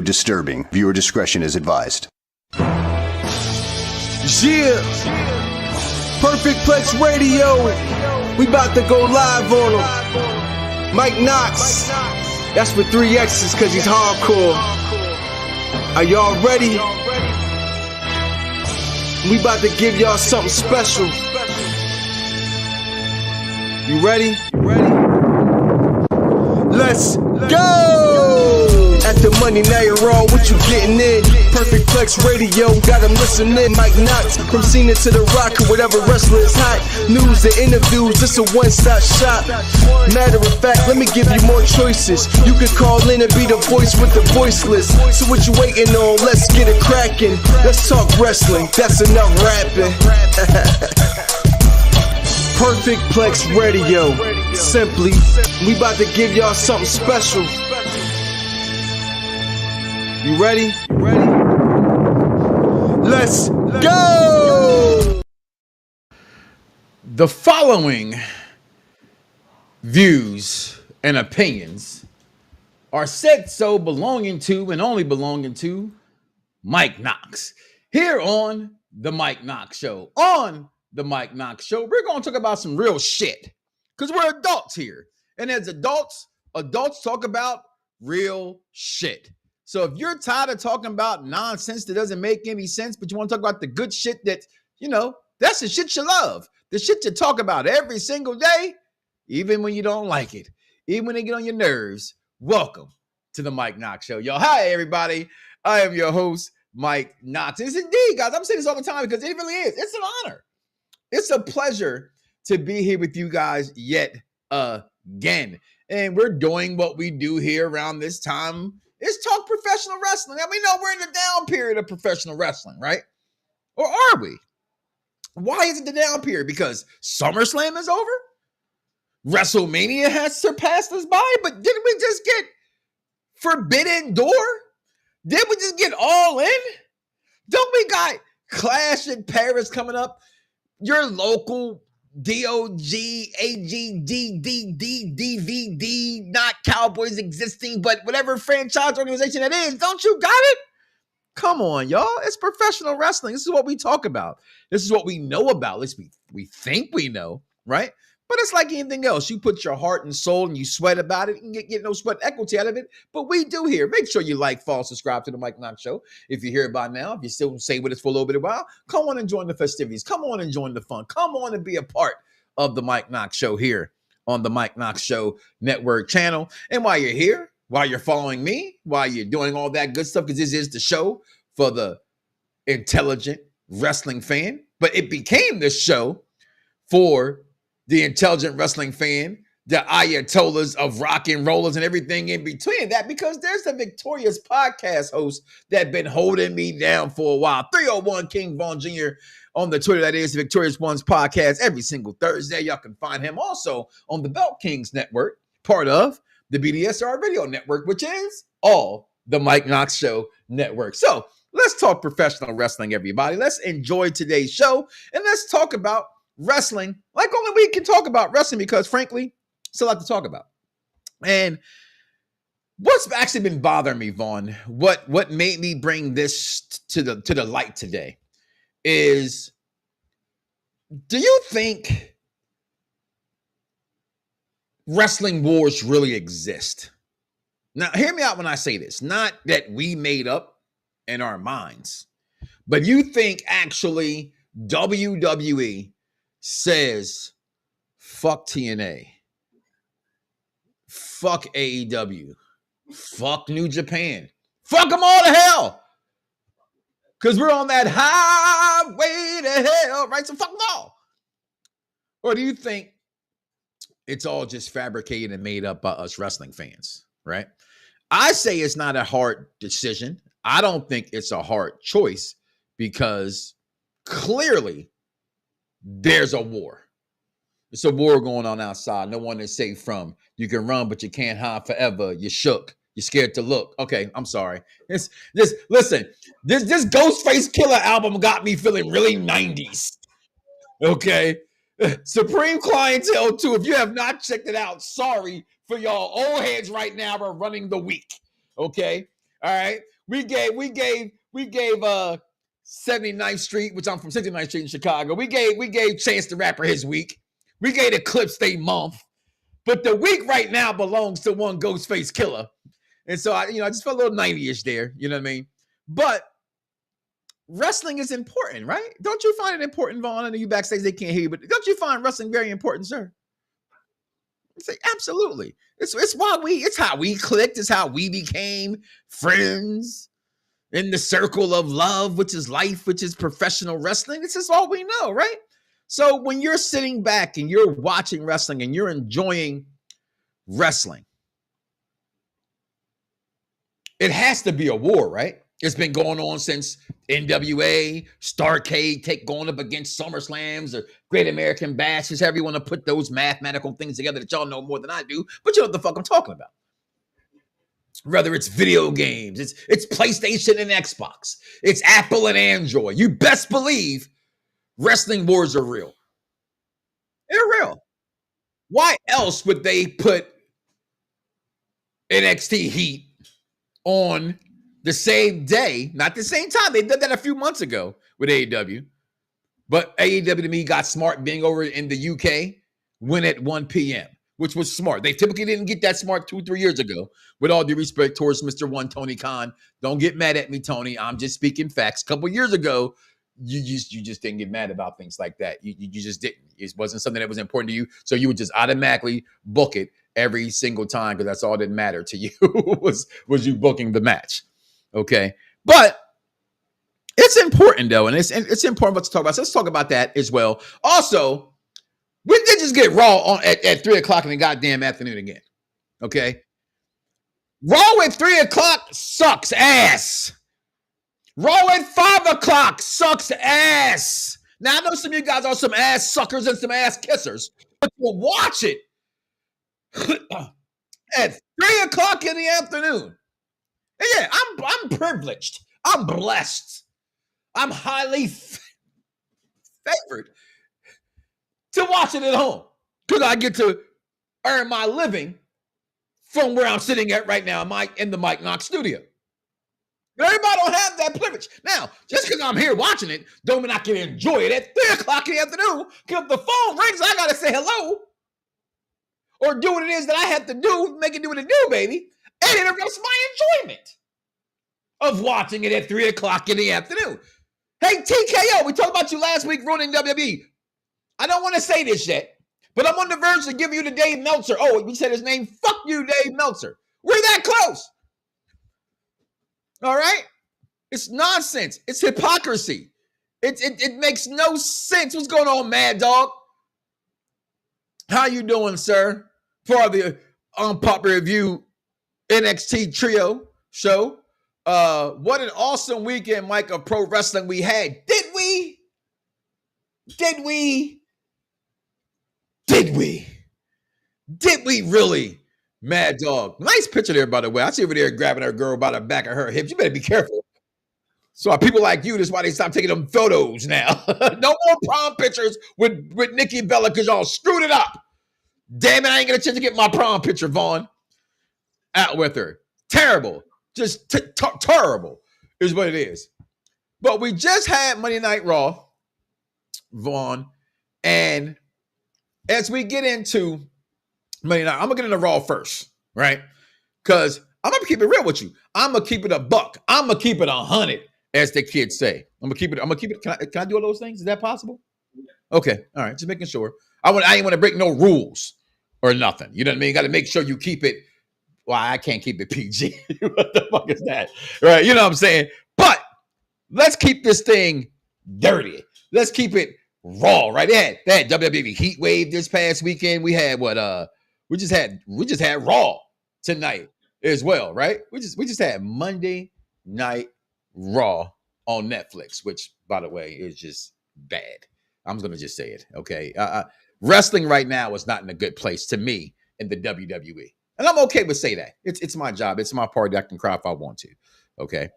disturbing. Viewer discretion is advised. Yeah. Perfect Plex Radio. We about to go live on him. Mike Knoxxx. That's with 3 X's because he's hardcore. Are y'all ready? We about to give y'all something special. You ready? Let's go! At the money, now you're wrong. What you getting in? Perfect Plex Radio, got them listening. Mike Knoxxx, from Cena to The Rock, or whatever wrestler is hot. News and interviews, it's a one-stop shop. Matter of fact, let me give you more choices. You can call in and be the voice with the voiceless. So what you waiting on? Let's get it cracking. Let's talk wrestling, that's enough rapping. Perfect Plex Radio. Simply, we about to give y'all something special. You ready? Let's go! The following views and opinions are said so belonging to and only belonging to Mike Knoxxx. Here on the Mike Knoxxx Show. On the Mike Knoxxx Show, we're going to talk about some real shit. Because we're adults here. And as adults talk about real shit. So if you're tired of talking about nonsense that doesn't make any sense, but you want to talk about the good shit that, that's the shit you love. The shit you talk about every single day, even when you don't like it, even when they get on your nerves. Welcome to the Mike Knoxxx Show. Yo, hi, everybody. I am your host, Mike Knoxxx. It's indeed, guys. I'm saying this all the time because it really is. It's an honor. It's a pleasure to be here with you guys yet again. And we're doing what we do here around this time. Is talk professional wrestling. And we know we're in the down period of professional wrestling, right? Or are we? Why is it the down period? Because SummerSlam is over? WrestleMania has surpassed us by? But didn't we just get Forbidden Door? Did we just get All In? Don't we got Clash in Paris coming up? Your local DOG, AGDDD, DVD, not Cowboys existing, but whatever franchise organization it is, don't you got it? Come on, y'all. It's professional wrestling. This is what we talk about. This is what we know about. At least we think we know, right? But it's like anything else. You put your heart and soul and you sweat about it and get no sweat equity out of it. But we do here. Make sure you like, follow, subscribe to the Mike Knoxxx Show. If you're here by now, if you still stay with us for a little bit of a while, come on and join the festivities. Come on and join the fun. Come on and be a part of the Mike Knoxxx Show here on the Mike Knoxxx Show Network channel. And while you're here, while you're following me, while you're doing all that good stuff, because this is the show for the intelligent wrestling fan, but it became the show for the intelligent wrestling fan, the ayatollahs of rock and rollers and everything in between that, because there's the victorious podcast host that been holding me down for a while. 301 King Von Jr. on the Twitter. That is the Victorious Ones podcast every single Thursday. Y'all can find him also on the Belt Kings Network, part of the BDSR Radio Network, which is all the Mike Knoxxx Show Network. So let's talk professional wrestling, everybody. Let's enjoy today's show and let's talk about wrestling like only we can talk about wrestling, because frankly, it's a lot to talk about. And what's actually been bothering me, Vaughn, what made me bring this to the light today is, do you think wrestling wars really exist? Now, hear me out when I say this. Not that we made up in our minds, but you think actually WWE says, fuck TNA, fuck AEW, fuck New Japan, fuck them all to hell, because we're on that highway to hell, right? So fuck them all. Or do you think it's all just fabricated and made up by us wrestling fans, right? I say it's not a hard decision. I don't think it's a hard choice, because clearly there's a war. It's a war going on outside. No one is safe from. You can run, but you can't hide forever. You're shook. You're scared to look. Okay, I'm sorry. Listen, this Ghostface Killer album got me feeling really 90s. Okay? Supreme Clientele 2. If you have not checked it out, sorry for y'all old heads right now are running the week. Okay? All right. We gave 79th Street, which I'm from 69th Street in Chicago. We gave Chance the Rapper his week. We gave Eclipse their month. But the week right now belongs to one Ghostface Killer. And so I just felt a little 90-ish there. You know what I mean? But wrestling is important, right? Don't you find it important, Vaughn? I know you backstage, they can't hear you, but don't you find wrestling very important, sir? I say, absolutely. It's how we clicked, it's how we became friends in the circle of love, which is life, which is professional wrestling. This is all we know, right? So when you're sitting back and you're watching wrestling and you're enjoying wrestling, it has to be a war, right? It's been going on since NWA, Starrcade, going up against SummerSlams or Great American Bashes, however you want to put those mathematical things together that y'all know more than I do, but you know what the fuck I'm talking about. Whether it's video games, it's PlayStation and Xbox, it's Apple and Android. You best believe wrestling wars are real. They're real. Why else would they put NXT Heat on the same day, not the same time? They did that a few months ago with AEW. But AEW to me got smart being over in the UK, went at 1 p.m., which was smart. They typically didn't get that smart 2-3 years ago. With all due respect towards Mr. One, Tony Khan. Don't get mad at me, Tony. I'm just speaking facts. A couple years ago, you just didn't get mad about things like that. You just didn't. It wasn't something that was important to you. So you would just automatically book it every single time because that's all that mattered to you was you booking the match. Okay. But it's important though. And it's important what to talk about. So let's talk about that as well. Also, we did just get Raw on at 3 o'clock in the goddamn afternoon again. Okay. Raw at 3 o'clock sucks ass. Raw at 5 o'clock sucks ass. Now, I know some of you guys are some ass suckers and some ass kissers, but you'll watch it at 3 o'clock in the afternoon. And yeah, I'm privileged. I'm blessed. I'm highly favored to watch it at home because I get to earn my living from where I'm sitting at right now in the Mike Knoxxx studio. But everybody don't have that privilege. Now, just because I'm here watching it, don't mean I can enjoy it at 3 o'clock in the afternoon. Because if the phone rings, I got to say hello. Or do what it is that I have to do, make it do what it do, baby. And interrupts my enjoyment of watching it at 3 o'clock in the afternoon. Hey, TKO, we talked about you last week ruining WWE. I don't want to say this yet, but I'm on the verge of giving you the Dave Meltzer. Oh, we said his name. Fuck you, Dave Meltzer. We're that close. All right? It's nonsense. It's hypocrisy. It makes no sense. What's going on, Mad Dog? How you doing, sir? For the Unpopular Review NXT Trio show. What an awesome weekend, Mike, of pro wrestling we had. Did we? Did we really? Mad Dog. Nice picture there, by the way. I see over there grabbing her girl by the back of her hips. You better be careful. So people like you, that's why they stopped taking them photos now. No more prom pictures with Nikki Bella because y'all screwed it up. Damn it, I ain't going to chance to get my prom picture, Vaughn. Out with her. Terrible. Just terrible is what it is. But we just had Monday Night Raw, Vaughn. And as we get into Monday Night, I'm going to get into Raw first, right? Because I'm going to keep it real with you. I'm going to keep it a buck. I'm going to keep it 100, as the kids say. I'm going to keep it. Can I do all those things? Is that possible? Okay. All right. Just making sure. I ain't want to break no rules or nothing. You know what I mean? You got to make sure you keep it. Well, I can't keep it PG. What the fuck is that? Right. You know what I'm saying? But let's keep this thing dirty. Let's keep it raw, right? They had WWE Heat Wave this past weekend. We had we just had Raw tonight as well, right? We just had Monday Night Raw on Netflix, which, by the way, is just bad. I'm gonna just say it, okay? Wrestling right now is not in a good place to me in the WWE, and I'm okay with say that. It's my job. It's my party. I can cry if I want to. Okay,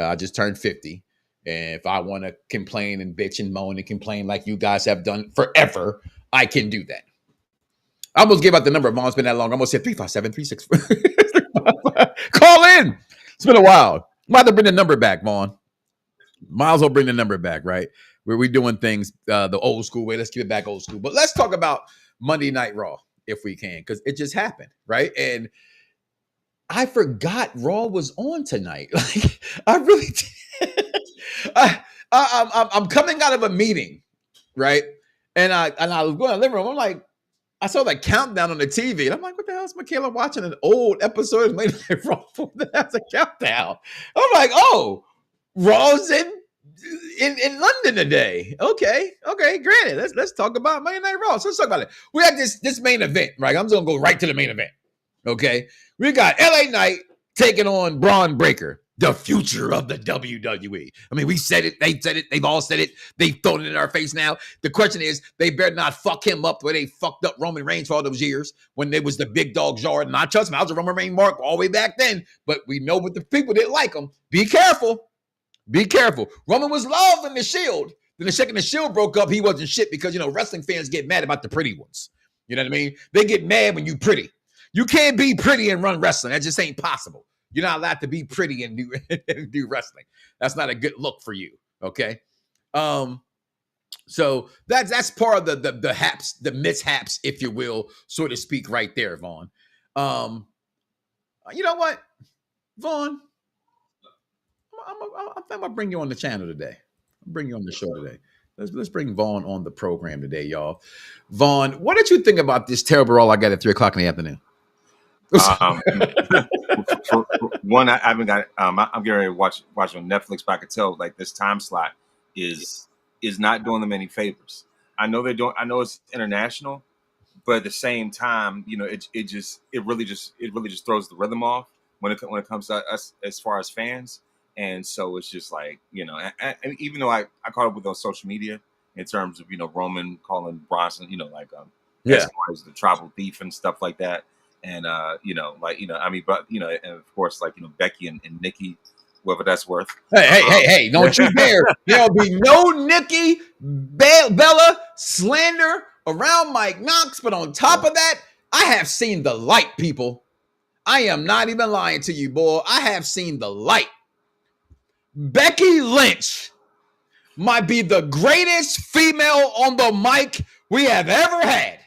I just turned 50. And if I want to complain and bitch and moan and complain like you guys have done forever, I can do that. I almost gave out the number of moms. Been that long. I almost said 357-36. Call in. It's been a while. Might have bring the number back, Vaughn. Might as well bring the number back, right? Where we doing things the old school way. Let's get it back old school. But let's talk about Monday Night Raw if we can, because it just happened, right? And I forgot Raw was on tonight. Like I really did. I'm coming out of a meeting, right? And I was going to the living room. I'm like, I saw the countdown on the TV, and I'm like, what the hell is Michaela watching an old episode of Monday Night Raw? That's a countdown. I'm like, oh, Raw's in London today. Okay, granted. Let's talk about Monday Night Raw. So let's talk about it. We had this main event, right? I'm just gonna go right to the main event. Okay, we got LA Knight taking on Braun Breaker, the future of the WWE. I mean, we said it. They said it. They've all said it. They've thrown it in our face now. The question is, they better not fuck him up the way they fucked up Roman Reigns for all those years when there was the big dog Jordan. Not trust me, I was a Roman Reigns mark all the way back then. But we know what the people didn't like him. Be careful. Be careful. Roman was loved in the Shield. Then the second the Shield broke up, he wasn't shit because, wrestling fans get mad about the pretty ones. You know what I mean? They get mad when you pretty. You can't be pretty and run wrestling. That just ain't possible. You're not allowed to be pretty and do wrestling. That's not a good look for you. Okay. So that's part of the mishaps, if you will, so to speak, right there, Vaughn. You know what, Vaughn? I'm gonna bring you on the channel today. I'll bring you on the show today. Let's bring Vaughn on the program today, y'all. Vaughn, what did you think about this terrible Raw I got at 3:00 in the afternoon? For one, I haven't got. I'm getting ready to watch on Netflix, but I could tell like this time slot is not doing them any favors. I know they don't. I know it's international, but at the same time, it really just throws the rhythm off when it comes to us as far as fans. And so it's just like, and even though I caught up with on social media in terms of, Roman calling Bronson, as far as the tribal beef and stuff like that. And, but, and of course, Becky and Nikki, whatever that's worth. Hey, don't you dare. There'll be no Nikki Bella slander around Mike Knoxxx. But on top of that, I have seen the light, people. I am not even lying to you, boy. I have seen the light. Becky Lynch might be the greatest female on the mic we have ever had.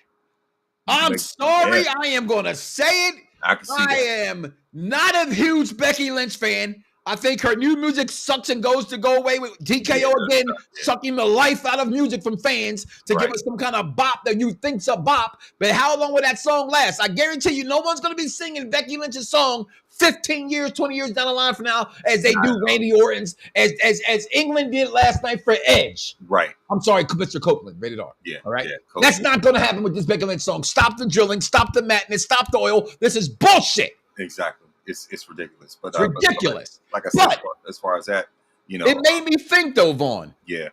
I'm sorry, I am going to say it. I am not a huge Becky Lynch fan. I think her new music sucks and goes to go away with TKO again, sucking the life out of music from fans to give us some kind of bop that you think's a bop. But how long will that song last? I guarantee you no one's going to be singing Becky Lynch's song 15 years, 20 years down the line from now as they do Randy Orton's, as England did last night for Edge. Right. I'm sorry, Mr. Copeland, rated R. Yeah. All right? Yeah, that's not going to happen with this Becky Lynch song. Stop the drilling, stop the madness, stop the oil. This is bullshit. Exactly. It's ridiculous. But it's ridiculous. Like I said, as far as that, it made me think though, Vaughn. Yeah.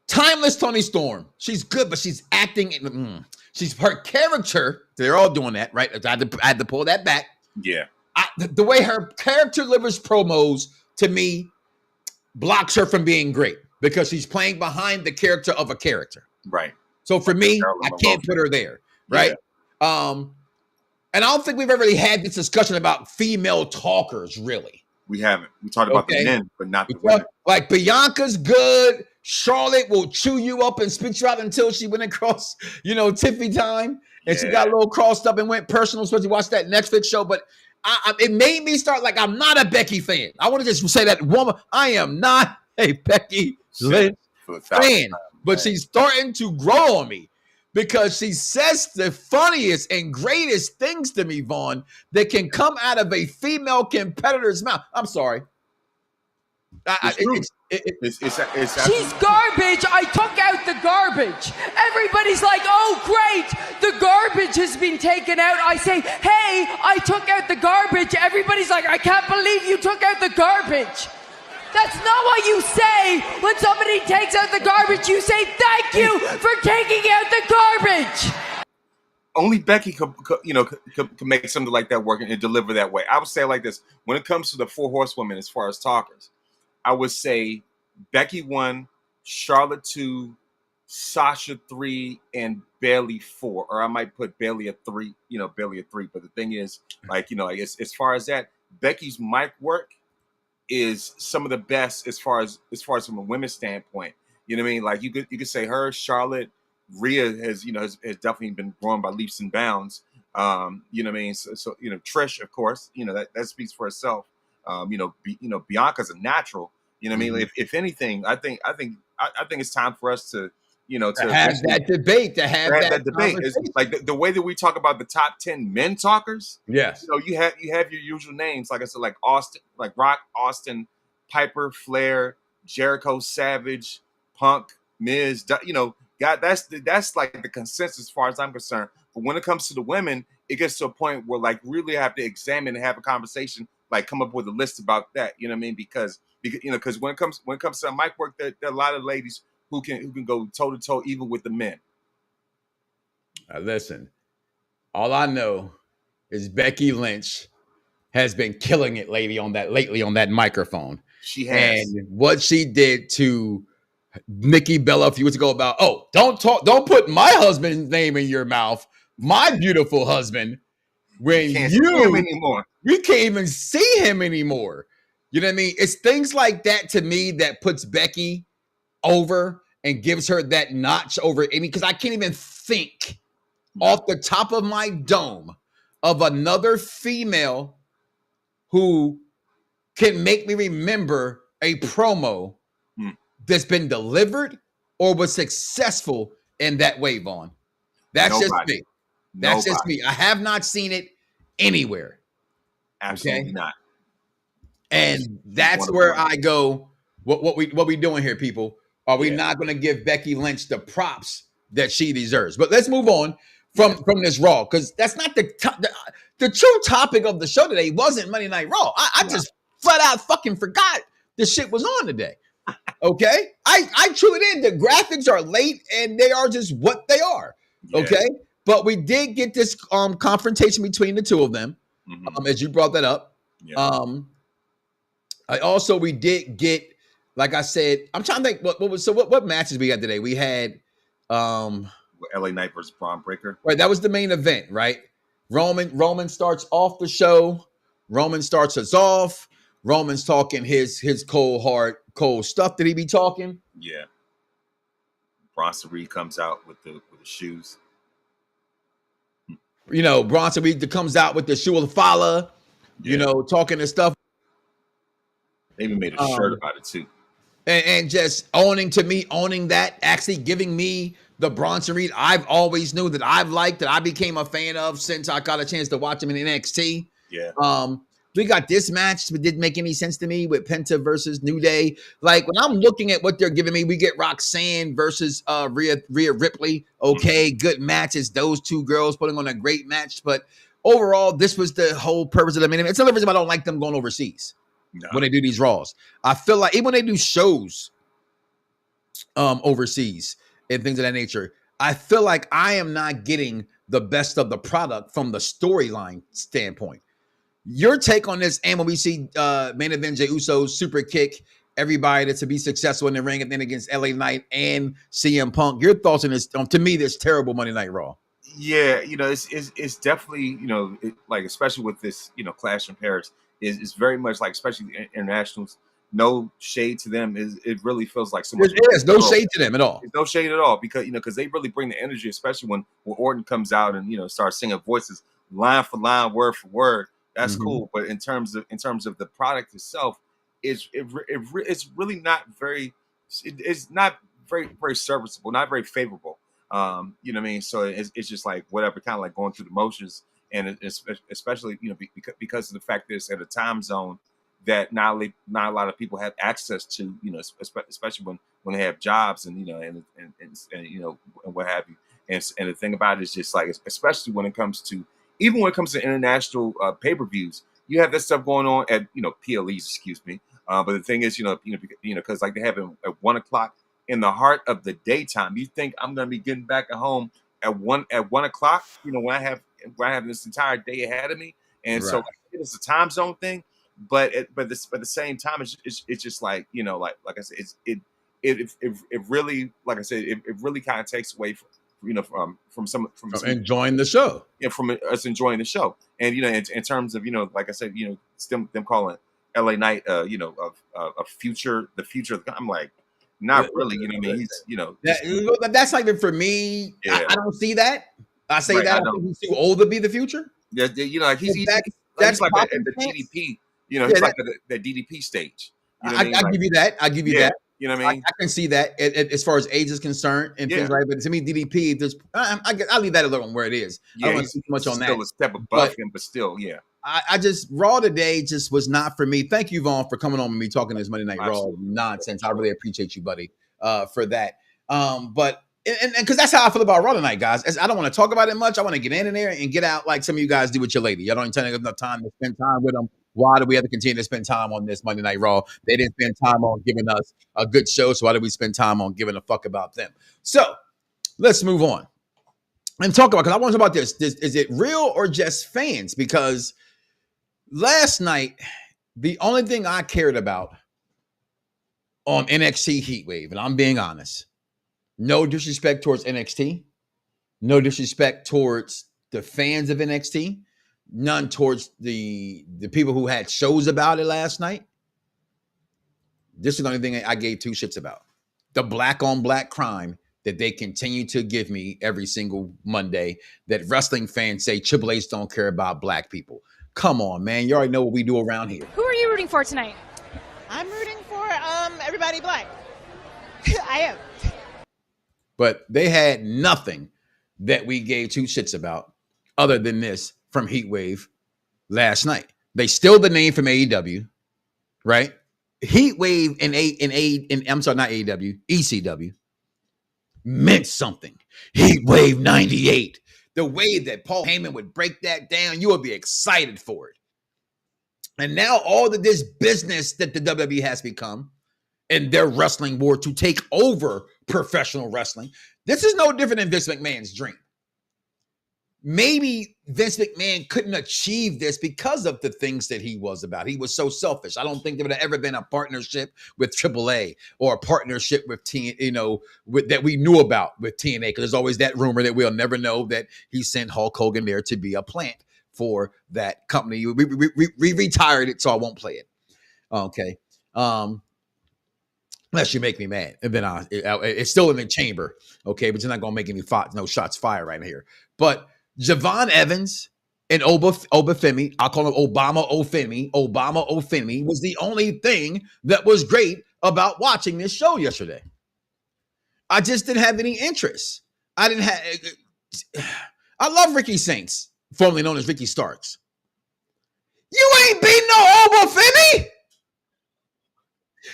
Timeless Toni Storm. She's good, but she's acting. She's her character. They're all doing that, right? I had to pull that back. Yeah. The way her character delivers promos to me blocks her from being great because she's playing behind the character of a character. Right. So for me, I can't put her there. Right. Yeah. And I don't think we've ever really had this discussion about female talkers, really. We haven't. We talked about the men, but not the women. Like Bianca's good. Charlotte will chew you up and spit you out until she went across, Tiffy time. And she got a little crossed up and went personal, especially watch that Netflix show. But it made me start like, I'm not a Becky fan. I want to just say that woman, I am not a Becky Lynch fan. But she's starting to grow on me. Because she says the funniest and greatest things to me, Vaughn, that can come out of a female competitor's mouth. I'm sorry. It's she's garbage. I took out the garbage. Everybody's like, oh, great. The garbage has been taken out. I say, hey, I took out the garbage. Everybody's like, I can't believe you took out the garbage. That's not what you say when somebody takes out the garbage. You say, thank you for taking out the garbage. Only Becky could make something like that work and deliver that way. I would say it like this. When it comes to the 4 horsewomen as far as talkers, I would say Becky 1, Charlotte 2, Sasha 3, and Bayley 4. Or I might put Bayley at 3, Bayley at 3. But the thing is, as far as that, Becky's mic work is some of the best as far as from a women's standpoint. You know what I mean? Like you could say her, Charlotte, Rhea has definitely been growing by leaps and bounds. You know what I mean? So Trish, of course, that speaks for itself. Bianca's a natural. You know what I mean? If anything, I think it's time for us to have that debate, to have that debate. It's like the way that we talk about the top 10 men talkers. Yes. You have your usual names, like I said, like Austin, like Rock, Austin, Piper, Flair, Jericho, Savage, Punk, Miz. God, that's like the consensus as far as I'm concerned. But when it comes to the women, it gets to a point where like really have to examine and have a conversation, like come up with a list about that. You know what I mean? Because when it comes to mic work, there are a lot of ladies who can go toe to toe even with the men. Listen, all I know is Becky Lynch has been killing it lately on that microphone. She has. And what she did to Nikki Bella a few weeks ago about, don't put my husband's name in your mouth, my beautiful husband, when we can't see him anymore. We can't even see him anymore. You know what I mean? It's things like that to me that puts Becky over and gives her that notch over Amy, because I can't even think off the top of my dome of another female who can make me remember a promo that's been delivered or was successful in that way, Vaughn. That's just me. That's just me. I have not seen it anywhere. Absolutely not. And that's where I go. What we doing here, people? Are we not going to give Becky Lynch the props that she deserves? But let's move on from this Raw, because that's not the true topic of the show today. Wasn't Monday Night Raw. I just flat out fucking forgot the shit was on today. Okay, I truly did. The graphics are late and they are just what they are. Yeah. Okay, but we did get this confrontation between the two of them, as you brought that up. Yeah. We did get, like I said, I'm trying to think what matches we got today. We had LA Knight versus Braun Breaker. Right, that was the main event, right? Roman starts off the show. Roman starts us off. Roman's talking his cold stuff that he be talking. Yeah. Bronson Reed comes out with the shoes. Bronson Reed comes out with the shoe of the follower, talking and stuff. They even made a shirt about it too. And just owning that, actually giving me the Bronson Reed I've always knew that I've liked, that I became a fan of since I got a chance to watch him in NXT. Yeah. We got this match that didn't make any sense to me with Penta versus New Day. Like when I'm looking at what they're giving me, we get Roxanne versus Rhea Ripley. Okay, good matches. Those two girls putting on a great match. But overall, this was the whole purpose of the main event. It's another reason I don't like them going overseas when they do these Raws. I feel like even when they do shows overseas and things of that nature, I feel like I am not getting the best of the product from the storyline standpoint. Your take on this, and when we see main event Jey Uso super kick everybody to be successful in the ring and then against LA Knight and CM Punk, your thoughts on this? To me, this terrible Monday Night Raw. Yeah, it's definitely like especially with this Clash in Paris is very much like, especially the internationals. No shade to them. It really feels like so much. There's no shade to them at all. There's no shade at all because they really bring the energy, especially when Orton comes out and starts singing voices line for line, word for word. That's cool. But in terms of the product itself, it's really not very. It's not very serviceable, not very favorable. You know what I mean? So it's just like whatever, kind of like going through the motions, and it's especially because of the fact that it's at a time zone that not a lot of people have access to, especially when they have jobs and and what have you. And the thing about it is just like, especially when it comes to international pay-per-views, you have that stuff going on at PLEs, excuse me. But the thing is, because like they have it at 1:00 in the heart of the daytime. You think I'm gonna be getting back at home at 1:00? When I have this entire day ahead of me, and right. So it's a time zone thing. But at the same time, it's just like like I said, it really, like I said, it really kind of takes away from enjoying the show. Yeah, from us enjoying the show, and in terms of like I said, them calling LA Knight, of the future. I'm like, not really. You know what I mean? He's that's not even for me. Yeah. I don't see that. I say Right, that I think he's too old to be the future. Yeah, like he's That's like at the popping DDP. He's like at the DDP stage. You know what I mean? I give you that. I give you that. You know what I mean? I can see that as far as age is concerned and things like that. But to me, DDP, I'll leave that alone where it is. I don't want to see too much on that. Still a step above him, but still, yeah. I just, Raw today just was not for me. Thank you, Vaughn, for coming on with me talking this Monday Night Raw nonsense. I really appreciate you, buddy, for that. But because that's how I feel about Raw tonight, guys. I don't want to talk about it much. I want to get in there and get out like some of you guys do with your lady. Y'all don't even have enough time to spend time with them. Why do we have to continue to spend time on this Monday Night Raw? They didn't spend time on giving us a good show, so why do we spend time on giving a fuck about them? So let's move on and talk about, because I want to talk about this. Is it real or just fans? Because last night, the only thing I cared about on NXT Heatwave, and I'm being honest, no disrespect towards NXT, no disrespect towards the fans of NXT, none towards the people who had shows about it last night. This is the only thing I gave two shits about. The black on black crime that they continue to give me every single Monday, that wrestling fans say Triple H don't care about black people. Come on, man. You already know what we do around here. Who are you rooting for tonight? I'm rooting for everybody black. I am. But they had nothing that we gave two shits about other than this from Heatwave last night. They stole the name from AEW, right? Heatwave and I'm sorry, not AEW, ECW meant something. Heatwave 98. The way that Paul Heyman would break that down, you would be excited for it. And now all of this business that the WWE has become and their wrestling war to take over professional wrestling, this is no different than Vince McMahon's dream. Maybe Vince McMahon couldn't achieve this because of the things that he was about. He was so selfish. I don't think there would have ever been a partnership with AAA or a partnership with that we knew about with TNA, because there's always that rumor that we'll never know that he sent Hulk Hogan there to be a plant for that company. We retired it, so I won't play it. Okay. Unless you make me mad, and then it's still in the chamber. Okay, but you're not gonna make any no shots fired right here. But Javon Evans and Obafemi, I'll call him Obama Ofemi, was the only thing that was great about watching this show yesterday. I just didn't have any interest. I love Ricky Saints, formerly known as Ricky Starks. You ain't beating no Obafemi.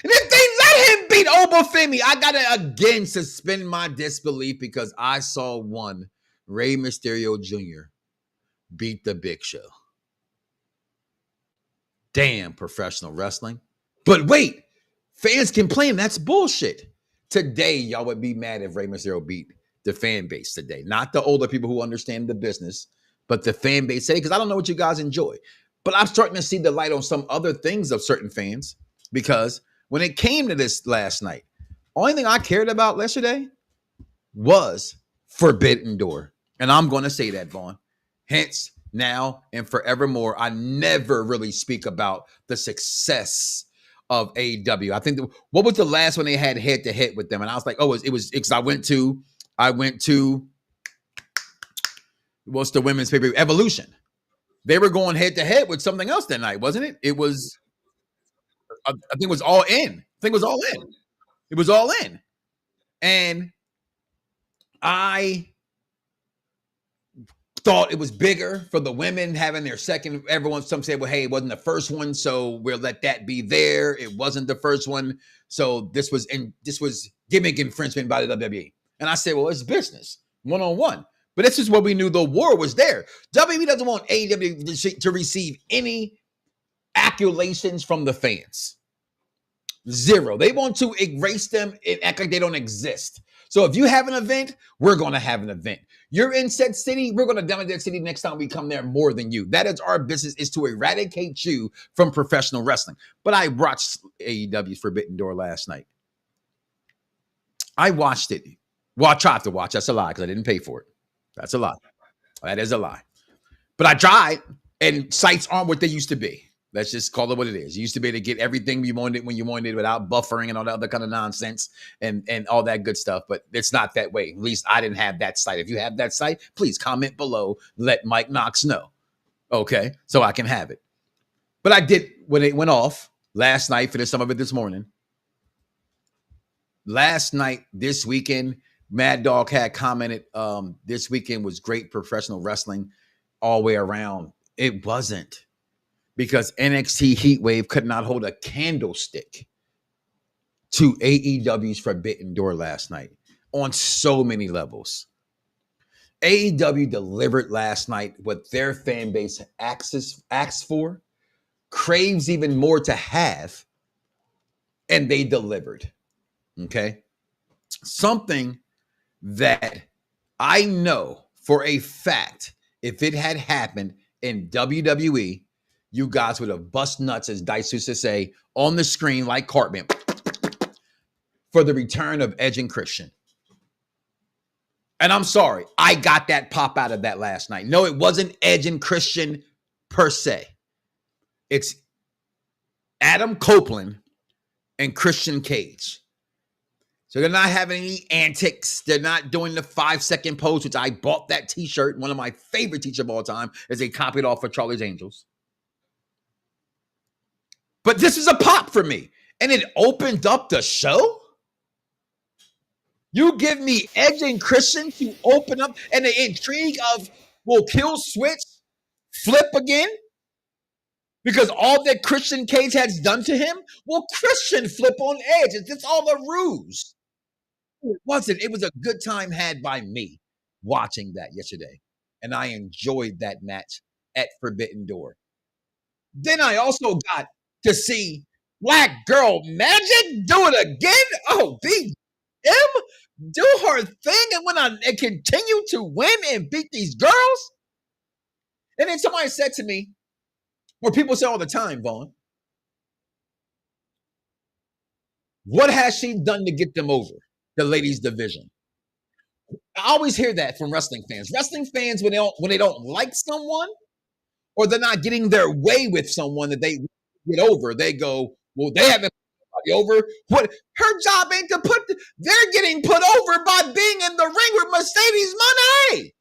And if they let him beat Obafemi, I gotta again suspend my disbelief, because I saw one Rey Mysterio Jr. beat the Big Show. Damn, professional wrestling. But wait, fans complain that's bullshit. Today, y'all would be mad if Rey Mysterio beat the fan base today. Not the older people who understand the business, but the fan base today, because I don't know what you guys enjoy. But I'm starting to see the light on some other things of certain fans, because when it came to this last night, only thing I cared about yesterday was Forbidden Door. And I'm going to say that, Vaughn. Hence, now and forevermore, I never really speak about the success of AEW. I think what was the last one they had head to head with them? And I was like, oh, it was because I went to what's the women's pay-per-view? Evolution. They were going head to head with something else that night, wasn't it? It was, I think it was All In. It was All In. And I thought it was bigger for the women having their second. Some said, well, hey, it wasn't the first one, so we'll let that be there. It wasn't the first one. So this was gimmick infringement by the WWE. And I said, well, it's business, one-on-one. But this is what we knew, the war was there. WWE doesn't want AEW to receive any accolations from the fans. Zero. They want to erase them and act like they don't exist. So if you have an event, we're going to have an event. You're in said city, we're going to dominate that city next time we come there more than you. That is our business, is to eradicate you from professional wrestling. But I watched AEW's Forbidden Door last night. I watched it Well, I tried to watch. That's a lie because I didn't pay for it. That's a lie. That is a lie. But I tried, and sites aren't what they used to be. Let's just call it what it is. You used to be able to get everything you wanted when you wanted without buffering and all that other kind of nonsense and all that good stuff. But it's not that way. At least I didn't have that site. If you have that site, please comment below. Let Mike Knoxxx know. Okay, so I can have it. But I did when it went off last night. Finished some of it this morning. Last night, this weekend, Mad Dog had commented, this weekend was great professional wrestling all the way around. It wasn't, because NXT Heatwave could not hold a candlestick to AEW's Forbidden Door last night on so many levels. AEW delivered last night what their fan base asks for, craves even more to have, and they delivered. Okay? Something that I know for a fact, if it had happened in WWE, you guys would have bust nuts, as Dice used to say, on the screen like Cartman for the return of Edge and Christian. And I'm sorry, I got that pop out of that last night. No, it wasn't Edge and Christian per se. It's Adam Copeland and Christian Cage. So they're not having any antics. They're not doing the 5-second pose, which I bought that t-shirt. One of my favorite t-shirts of all time, as they copied off of Charlie's Angels. But this is a pop for me. And it opened up the show? You give me Edge and Christian to open up, and the intrigue of, will Kill Switch flip again? Because all that Christian Cage has done to him? Will Christian flip on Edge? Is this all a ruse? It wasn't. It was a good time had by me watching that yesterday. And I enjoyed that match at Forbidden Door. Then I also got to see Black Girl Magic do it again. Oh, BM, do her thing and continue to win and beat these girls. And then somebody said to me, or people say all the time, Vaughn, what has she done to get them over? The ladies division. I always hear that from wrestling fans. Wrestling fans, when they don't like someone, or they're not getting their way with someone that they get over, they go, well, they haven't put nobody over. What her job ain't to put. They're getting put over by being in the ring with Mercedes Moné.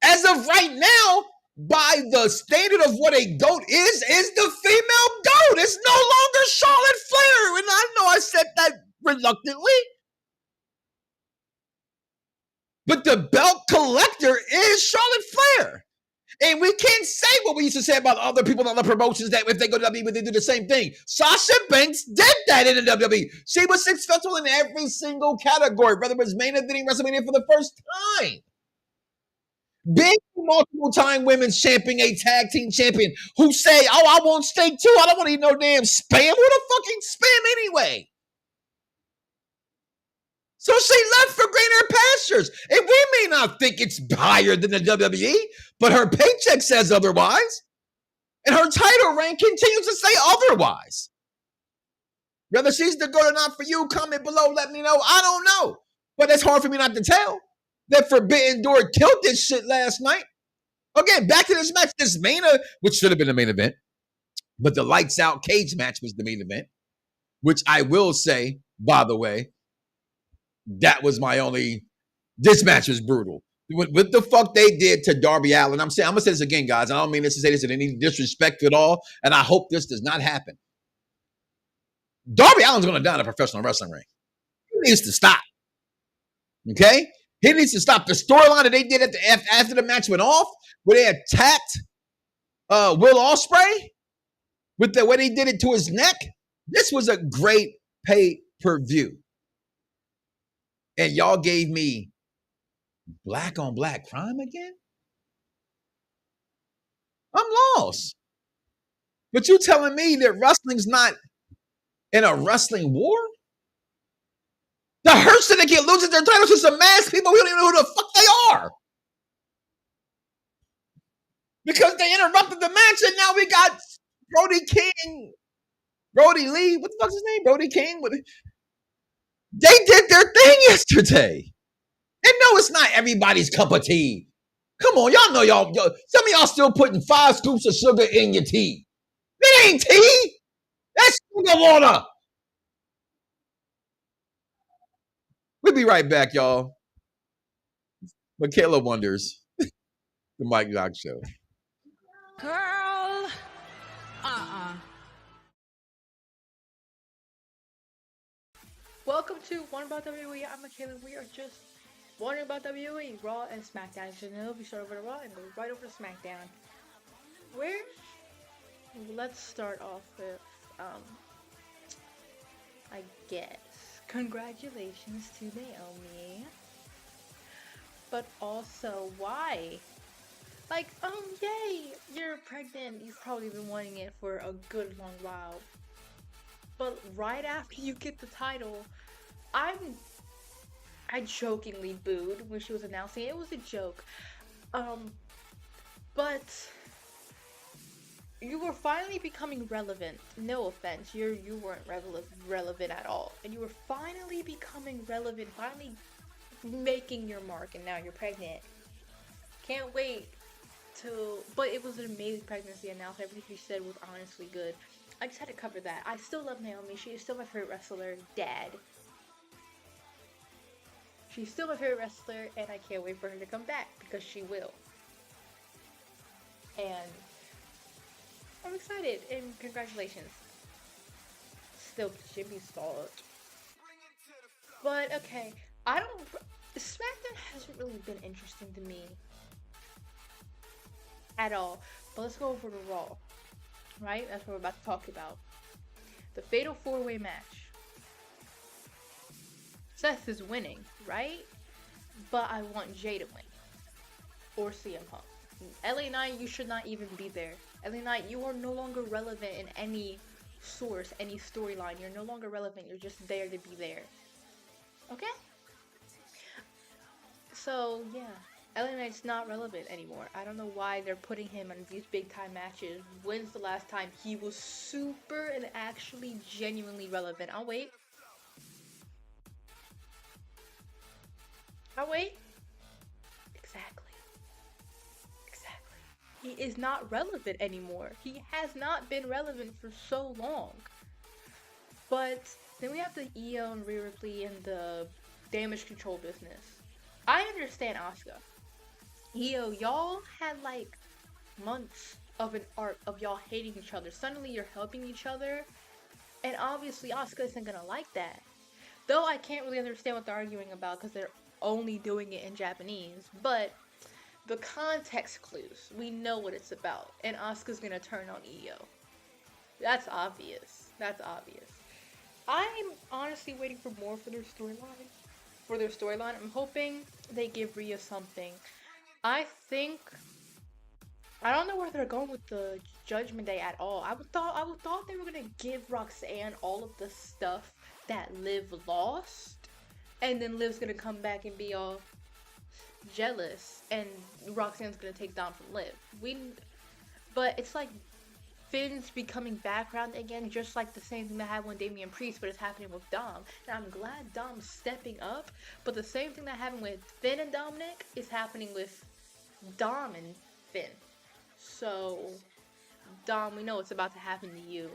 As of right now, by the standard of what a GOAT is the female GOAT. It's no longer Charlotte Flair. And I know I said that reluctantly. But the belt collector is Charlotte Flair. And we can't say what we used to say about other people in other promotions, that if they go to WWE, they do the same thing. Sasha Banks did that in the WWE. She was successful in every single category, whether it was main eventing WrestleMania for the first time. Big multiple-time women's champion, a tag team champion, who say, oh, I want steak too. I don't want to eat no damn spam. What a fucking spam anyway? So she left for greener pastures. And we may not think it's higher than the WWE, but her paycheck says otherwise. And her title reign continues to say otherwise. Whether she's the GOAT or not for you, comment below, let me know. I don't know. But it's hard for me not to tell. That Forbidden Door killed this shit last night. Again, back to this match, this main, which should have been the main event, but the lights out cage match was the main event, which I will say, by the way, that was my only, this match was brutal. What the fuck they did to Darby Allin, I'm going to say this again, guys. I don't mean this to say this in any disrespect at all, and I hope this does not happen. Darby Allin's going to die in a professional wrestling ring. He needs to stop. Okay? He needs to stop. The storyline that they did after the match went off, where they attacked Will Ospreay with the way they did it to his neck. This was a great pay-per-view. And y'all gave me black on black crime again? I'm lost. But you telling me that wrestling's not in a wrestling war? The Hurt Syndicate loses their titles to some masked people. We don't even know who the fuck they are. Because they interrupted the match, and now we got Brody Lee. What the fuck's his name? Brody King. They did their thing yesterday. And no, it's not everybody's cup of tea. Come on, y'all know y'all. Some of y'all still putting 5 scoops of sugar in your tea. That ain't tea. That's sugar water. We'll be right back, y'all. Michaela Wonders, the Mike Knoxxx Show. Girl. Welcome to One About WWE. I'm Michaela. We are just wondering about WWE, Raw and SmackDown. As you know, we start over to Raw and go right over to SmackDown. Let's start off with, I guess, congratulations to Naomi. But also, why? Like, yay, you're pregnant. You've probably been wanting it for a good long while. But right after you get the title, I jokingly booed when she was announcing it. It was a joke. But you were finally becoming relevant. No offense, you weren't relevant at all. And you were finally becoming relevant, finally making your mark, and now you're pregnant. Can't wait but it was an amazing pregnancy announcement. Everything she said was honestly good. I just had to cover that. I still love Naomi. She is still my favorite wrestler. She's still my favorite wrestler, and I can't wait for her to come back, because she will. And I'm excited, and congratulations. Still Jimmy Salt. But, okay, SmackDown hasn't really been interesting to me at all. But let's go over to Raw. Right? That's what we're about to talk about. The Fatal 4-Way match. Seth is winning, right? But I want Jay to win. Or CM Punk. LA Knight, you should not even be there. LA Knight, you are no longer relevant in any source, any storyline. You're no longer relevant. You're just there to be there. Okay? So, yeah. LA Knight's not relevant anymore. I don't know why they're putting him in these big time matches. When's the last time he was super and actually genuinely relevant? I'll wait. Exactly. He is not relevant anymore. He has not been relevant for so long. But then we have the Io and Rhea Ripley and the Damage Control business. I understand Asuka. Io, y'all had like months of an arc of y'all hating each other. Suddenly you're helping each other. And obviously Asuka isn't gonna like that. Though I can't really understand what they're arguing about, because they're only doing it in Japanese. But the context clues, we know what it's about. And Asuka's gonna turn on Io. That's obvious. I'm honestly waiting for more for their storyline. I'm hoping they give Rhea something. I don't know where they're going with the Judgment Day at all. I would thought they were gonna give Roxanne all of the stuff that Liv lost, and then Liv's gonna come back and be all jealous, and Roxanne's gonna take Dom from Liv. But it's like Finn's becoming background again, just like the same thing that happened with Damian Priest, but it's happening with Dom. And I'm glad Dom's stepping up, but the same thing that happened with Finn and Dominic is happening with Dom and Finn. So, Dom, we know what's about to happen to you.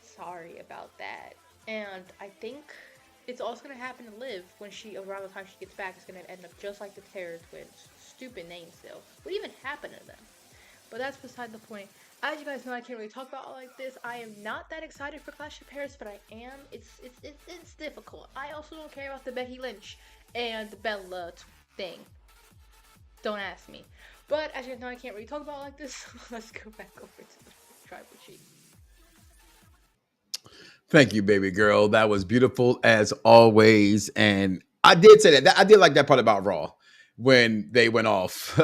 Sorry about that. And I think it's also going to happen to Liv when around the time she gets back, it's going to end up just like the Terror Twins. Stupid name still. What even happened to them? But that's beside the point. As you guys know, I can't really talk about all like this. I am not that excited for Clash of Paris, but I am. It's difficult. I also don't care about the Becky Lynch and the Bella thing. Don't ask me. But as you guys know, I can't really talk about it like this. So let's go back over to the Tribal Chief. Thank you, baby girl. That was beautiful as always. And I did say that. I did like that part about Raw when they went off.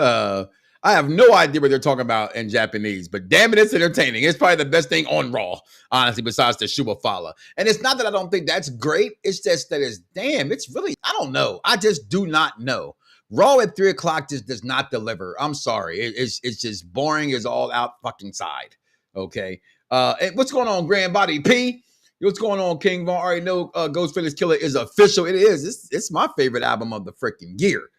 I have no idea what they're talking about in Japanese, but damn it, it's entertaining. It's probably the best thing on Raw, honestly, besides the Shuba Fala. And it's not that I don't think that's great. It's just that it's really, I don't know. I just do not know. Raw at 3 o'clock just does not deliver. I'm sorry. It's just boring as all out fucking side. Okay. And what's going on, Grand Body P? What's going on, King Von? Already know Ghostface Killer is official. It is. It's my favorite album of the freaking year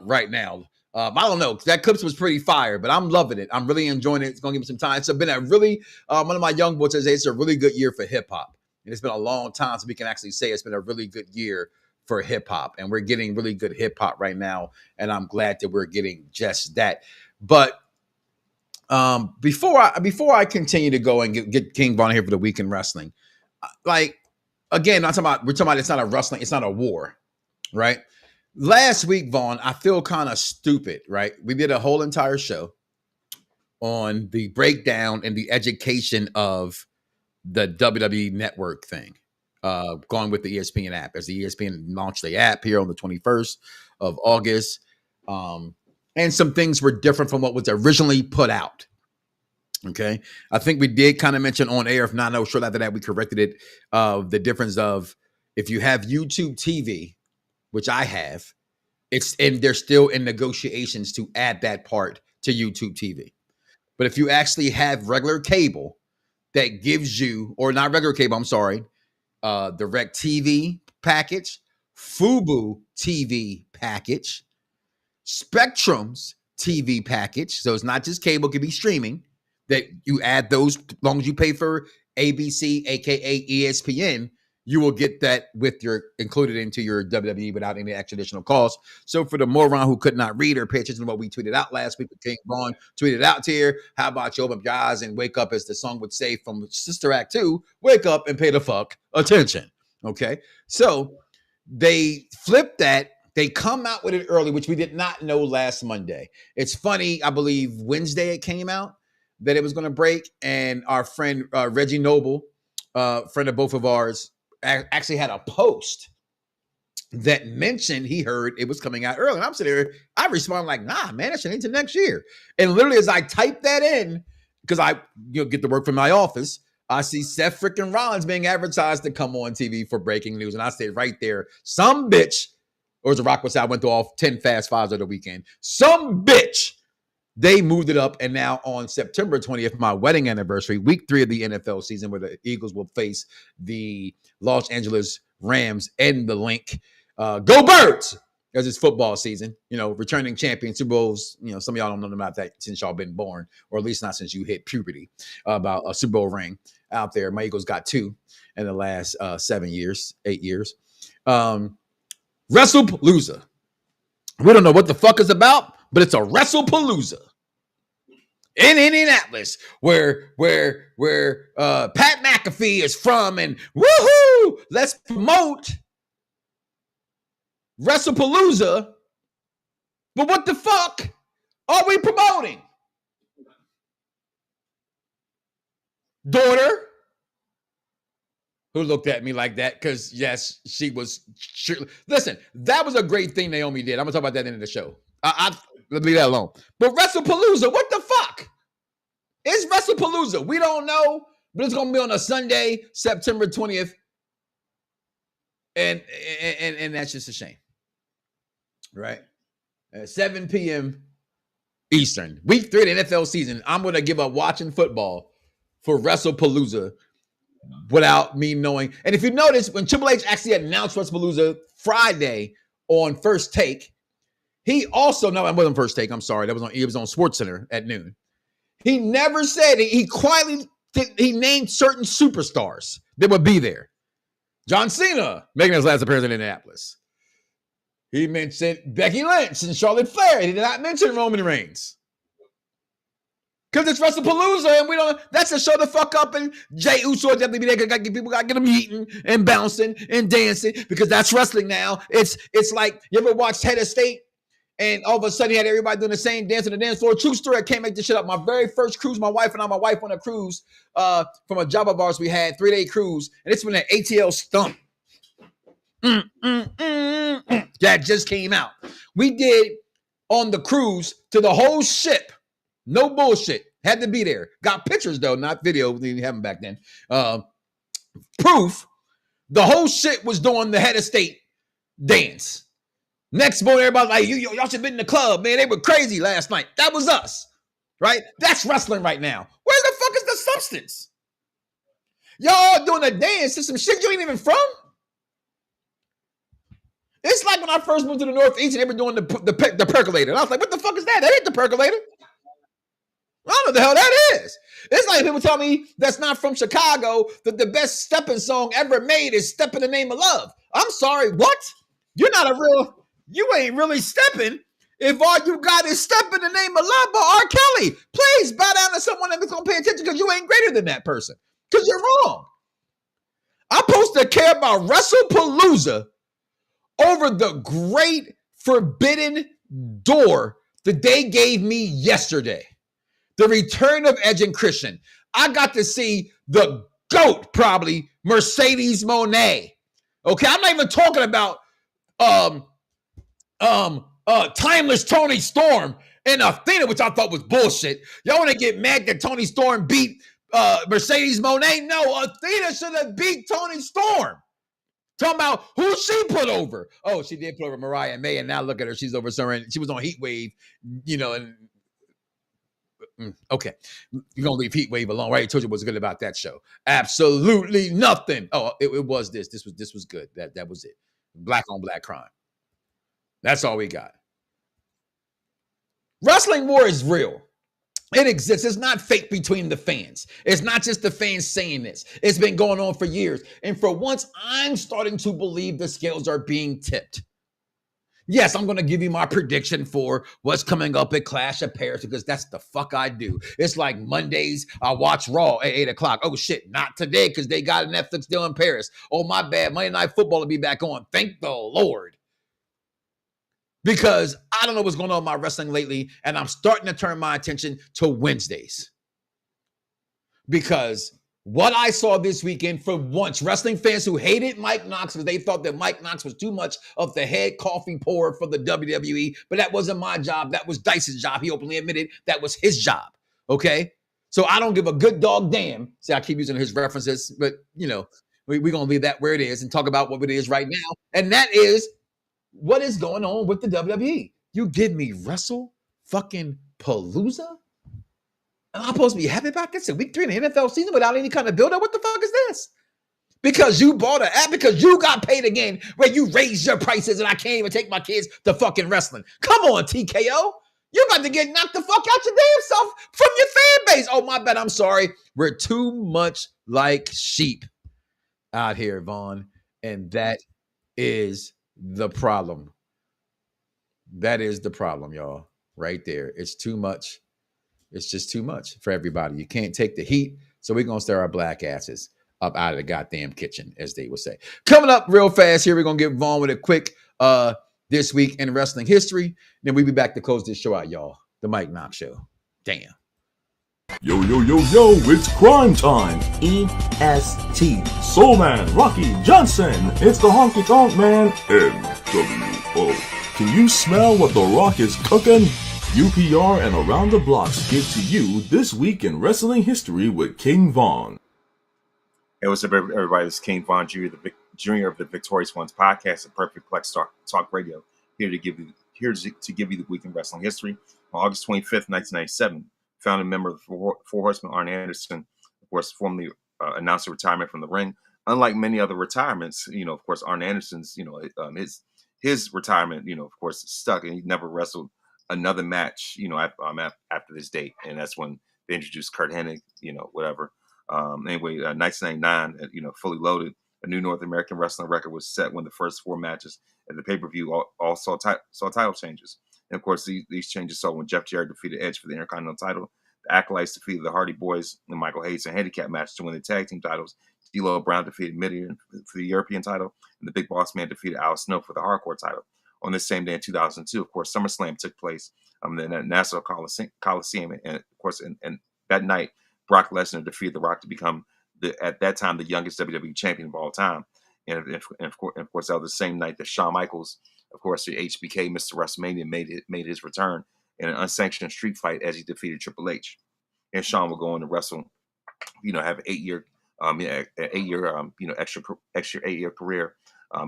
right now. I don't know. That Clips was pretty fire, but I'm loving it. I'm really enjoying it. It's going to give me some time. It's been a really, one of my young boys says it's a really good year for hip hop. And it's been a long time so we can actually say it's been a really good year for hip hop. And we're getting really good hip hop right now. And I'm glad that we're getting just that. But before I continue to go and get King Von here for the weekend wrestling, like, again, we're talking about it's not a wrestling, it's not a war, right? Last week, Vaughn, I feel kind of stupid, right? We did a whole entire show on the breakdown and the education of the WWE Network thing, going with the ESPN app, as the ESPN launched the app here on the 21st of August. And some things were different from what was originally put out. Okay. I think we did kind of mention on air, if not, no, shortly after that, we corrected it, the difference of if you have YouTube TV, which I have, they're still in negotiations to add that part to YouTube TV. But if you actually have regular cable that gives you, or not regular cable, I'm sorry, Direct TV package, Fubo TV package, Spectrum's TV package. So it's not just cable, it could be streaming, that you add those, as long as you pay for ABC, aka ESPN, you will get that with your included into your WWE without any extra additional cost. So for the moron who could not read or pay attention to what we tweeted out last week, King Vaughn tweeted out here, how about you open up your eyes and wake up, as the song would say from Sister Act 2, wake up and pay the fuck attention. Okay. So they flipped that. They come out with it early, which we did not know last Monday. It's funny. I believe Wednesday it came out that it was going to break. And our friend, Reggie Noble, friend of both of ours, actually had a post that mentioned he heard it was coming out early. And I'm sitting there, I respond like, nah, man, that shit ain't till next year. And literally as I type that in, because I get to work from my office, I see Seth freaking Rollins being advertised to come on TV for breaking news. And I said right there, some bitch, or as the Rock would say, I went through all 10 Fast Fives of the weekend. Some bitch, they moved it up. And now on September 20th, my wedding anniversary, week 3 of the NFL season, where the Eagles will face the Los Angeles Rams and the Link. Go Birds! As it's football season, returning champion, Super Bowls. Some of y'all don't know about that since y'all been born, or at least not since you hit puberty, about a Super Bowl ring out there. My Eagles got 2 in the last 8 years. WrestlePalooza. We don't know what the fuck it's about, but it's a WrestlePalooza in Indianapolis, where Pat McAfee is from, and woohoo! Let's promote WrestlePalooza. But what the fuck are we promoting? Daughter, who looked at me like that, because yes, she was. Listen, that was a great thing Naomi did. I'm gonna talk about that at the end of the show. Let me leave that alone. But WrestlePalooza, what the fuck? It's WrestlePalooza. We don't know, but it's gonna be on a Sunday, September 20th, and that's just a shame, right? At 7 p.m. Eastern, week 3 of the NFL season. I'm gonna give up watching football for WrestlePalooza without me knowing. And if you notice, when Triple H actually announced WrestlePalooza Friday on First Take, he also, no, it wasn't First Take, I'm sorry, it was on SportsCenter at noon. He never said, he quietly, he named certain superstars that would be there. John Cena making his last appearance in Indianapolis. He mentioned Becky Lynch and Charlotte Flair. He did not mention Roman Reigns. Because it's WrestlePalooza, and we don't. That's to show the fuck up. And Jey Uso definitely be there. People got to get them eating and bouncing and dancing, because that's wrestling now. It's like, you ever watched Head of State, and all of a sudden you had everybody doing the same dance on the dance floor. True story. I can't make this shit up. My very first cruise, my wife on a cruise from a job of ours. We had 3-day cruise, and it's when an ATL stump that just came out. We did on the cruise to the whole ship. No bullshit. Had to be there. Got pictures, though, not video. We didn't have them back then. Proof. The whole shit was doing the Head of State dance. Next morning, everybody's like, y'all should have been in the club, man. They were crazy last night. That was us, right? That's wrestling right now. Where the fuck is the substance? Y'all doing a dance to some shit you ain't even from. It's like when I first moved to the Northeast and they were doing the percolator. And I was like, what the fuck is that? That ain't the percolator. I don't know what the hell that is. It's like people tell me that's not from Chicago that the best stepping song ever made is Step in the Name of Love. I'm sorry, what? You ain't really stepping if all you got is Step in the Name of Love by R. Kelly. Please bow down to someone that's going to pay attention because you ain't greater than that person. Because you're wrong. I'm supposed to care about WrestlePalooza over the great forbidden door that they gave me yesterday. The return of Edge and Christian. I got to see the GOAT, probably, Mercedes Moné. Okay, I'm not even talking about timeless Tony Storm and Athena, which I thought was bullshit. Y'all want to get mad that Tony Storm beat Mercedes Moné? No, Athena should have beat Tony Storm. Talking about who she put over. Oh, she did put over Mariah May, and now look at her. She's over somewhere. She was on Heat Wave, and okay, you're gonna leave Heat Wave alone, right? I told you what's good about that show. Absolutely nothing. Oh, it was this. This was good. That was it. Black on black crime. That's all we got. Wrestling war is real. It exists. It's not fake between the fans. It's not just the fans saying this. It's been going on for years. And for once, I'm starting to believe the scales are being tipped. Yes, I'm going to give you my prediction for what's coming up at Clash of Paris because that's the fuck I do. It's like Mondays, I watch Raw at 8 o'clock. Oh, shit, not today because they got a Netflix deal in Paris. Oh, my bad. Monday Night Football will be back on. Thank the Lord. Because I don't know what's going on with my wrestling lately, and I'm starting to turn my attention to Wednesdays. Because what I saw this weekend, for once, wrestling fans who hated Mike Knoxxx because they thought that Mike Knoxxx was too much of the head coffee pourer for the WWE, but that wasn't my job. That was Dice's job. He openly admitted that was his job, okay? So I don't give a good dog damn. See, I keep using his references, but, we're going to leave that where it is and talk about what it is right now, and that is what is going on with the WWE. You give me WrestlePalooza? And I'm supposed to be happy about this in week 3 in the NFL season without any kind of build-up? What the fuck is this? Because you bought an app, because you got paid again where you raised your prices and I can't even take my kids to fucking wrestling. Come on, TKO. You're about to get knocked the fuck out your damn self from your fan base. Oh, my bad. I'm sorry. We're too much like sheep out here, Vaughn. And that is the problem. That is the problem, y'all. Right there. It's too much. It's just too much for everybody. You can't take the heat. So we're going to stir our black asses up out of the goddamn kitchen, as they would say. Coming up real fast here, we're going to get Vaughn with a quick This Week in Wrestling History. Then we'll be back to close this show out, y'all. The Mike Knoxxx Show. Damn. Yo, it's crime time. EST. Soul Man, Rocky Johnson. It's the Honky Tonk Man, NWO. Can you smell what The Rock is cooking? UPR and Around the Blocks give to you This Week in Wrestling History with King Vaughn. Hey, what's up, everybody? This is King Vaughn Jr., Junior of the Victorious Ones podcast at Perfect Plex Talk Radio, here to give you the Week in Wrestling History. On August 25th, 1997, founding member of the Four Horsemen, Arn Anderson, of course, formally announced a retirement from the ring. Unlike many other retirements, of course, Arn Anderson's, his retirement, of course, stuck, and he never wrestled another match, after this date. And that's when they introduced Kurt Hennig, whatever. Anyway, 1999, Fully Loaded, a new North American wrestling record was set when the first 4 matches at the pay-per-view all saw title changes. And of course, these changes saw when Jeff Jarrett defeated Edge for the Intercontinental title, the Acolytes defeated the Hardy Boys and Michael Hayes in a handicap match to win the tag team titles. D'Lo Brown defeated Mideon for the European title, and the Big Boss Man defeated Al Snow for the Hardcore title. On this same day in 2002, of course, SummerSlam took place in the Nassau Coliseum, and of course, and that night, Brock Lesnar defeated The Rock to become at that time the youngest WWE champion of all time. And of course, that was the same night that Shawn Michaels, of course, the HBK Mr. WrestleMania, made his return in an unsanctioned street fight as he defeated Triple H. And Shawn will go on to wrestle, have an 8-year, extra 8-year career